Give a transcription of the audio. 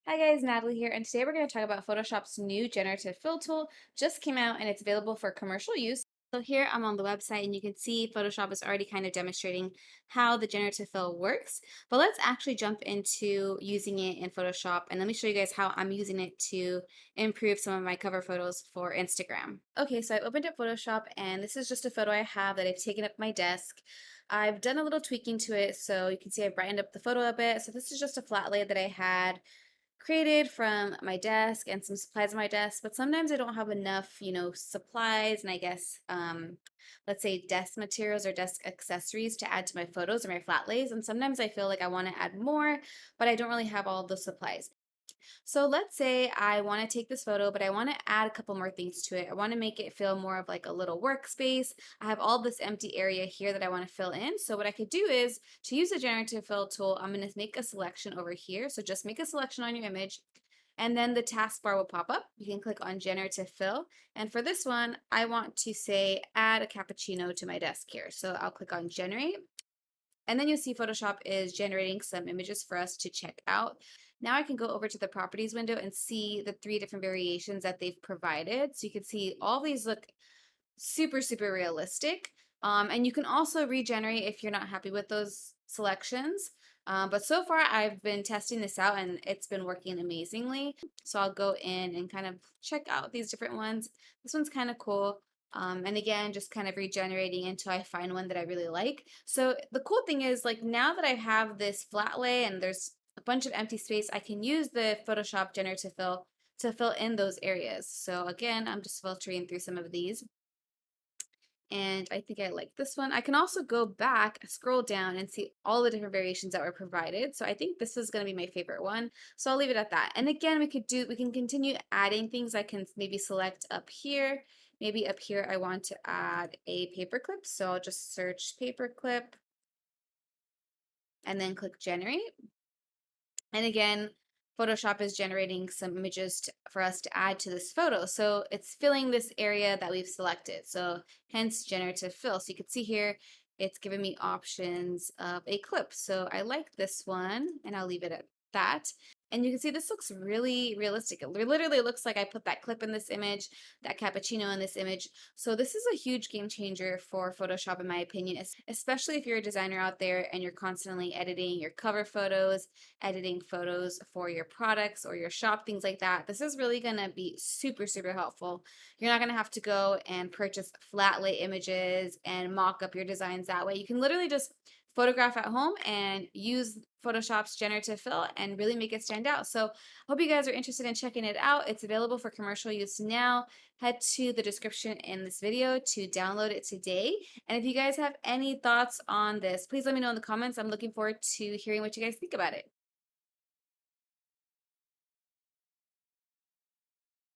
Hi guys, Natalie here, and today we're going to talk about Photoshop's new generative fill tool. Just came out and it's available for commercial use. So here I'm on the website and you can see Photoshop is already kind of demonstrating how the generative fill works. But let's actually jump into using it in Photoshop and let me show you guys how I'm using it to improve some of my cover photos for Instagram. Okay, so I opened up Photoshop and this is just a photo I have that I've taken up my desk. I've done a little tweaking to it, so you can see I brightened up the photo a bit. So this is just a flat lay that I had created from my desk and some supplies on my desk, but sometimes I don't have enough, supplies and I guess, let's say desk materials or desk accessories to add to my photos or my flat lays. And sometimes I feel like I want to add more, but I don't really have all the supplies. So let's say I want to take this photo, but I want to add a couple more things to it. I want to make it feel more of like a little workspace. I have all this empty area here that I want to fill in. So what I could do is to use the generative fill tool, I'm going to make a selection over here. So just make a selection on your image. And then the taskbar will pop up. You can click on generative fill. And for this one, I want to say add a cappuccino to my desk here. So I'll click on generate. And then you'll see Photoshop is generating some images for us to check out. Now I can go over to the properties window and see the three different variations that they've provided. So you can see all these look super, super realistic. And you can also regenerate if you're not happy with those selections. But so far I've been testing this out and it's been working amazingly. So I'll go in and kind of check out these different ones. This one's kind of cool. And again, just kind of regenerating until I find one that I really like. So the cool thing is like now that I have this flat lay and there's a bunch of empty space, I can use the Photoshop generative fill to fill in those areas. So again, I'm just filtering through some of these. And I think I like this one. I can also go back, scroll down, and see all the different variations that were provided. So I think this is going to be my favorite one. So I'll leave it at that. And again, we can continue adding things. I can maybe select up here. Maybe up here I want to add a paperclip. So I'll just search paperclip and then click generate. And again, Photoshop is generating some images for us to add to this photo. So it's filling this area that we've selected. So hence generative fill. So you can see here, it's giving me options of a clip. So I like this one and I'll leave it at that. And you can see this looks really realistic. It literally looks like I put that clip in this image, that cappuccino in this image. So this is a huge game changer for Photoshop, in my opinion, especially if you're a designer out there and you're constantly editing your cover photos, editing photos for your products or your shop, things like that. This is really going to be super, super helpful. You're not going to have to go and purchase flat lay images and mock up your designs that way. You can literally just photograph at home and use Photoshop's generative fill and really make it stand out. So I hope you guys are interested in checking it out. It's available for commercial use now. Head to the description in this video to download it today. And if you guys have any thoughts on this, please let me know in the comments. I'm looking forward to hearing what you guys think about it.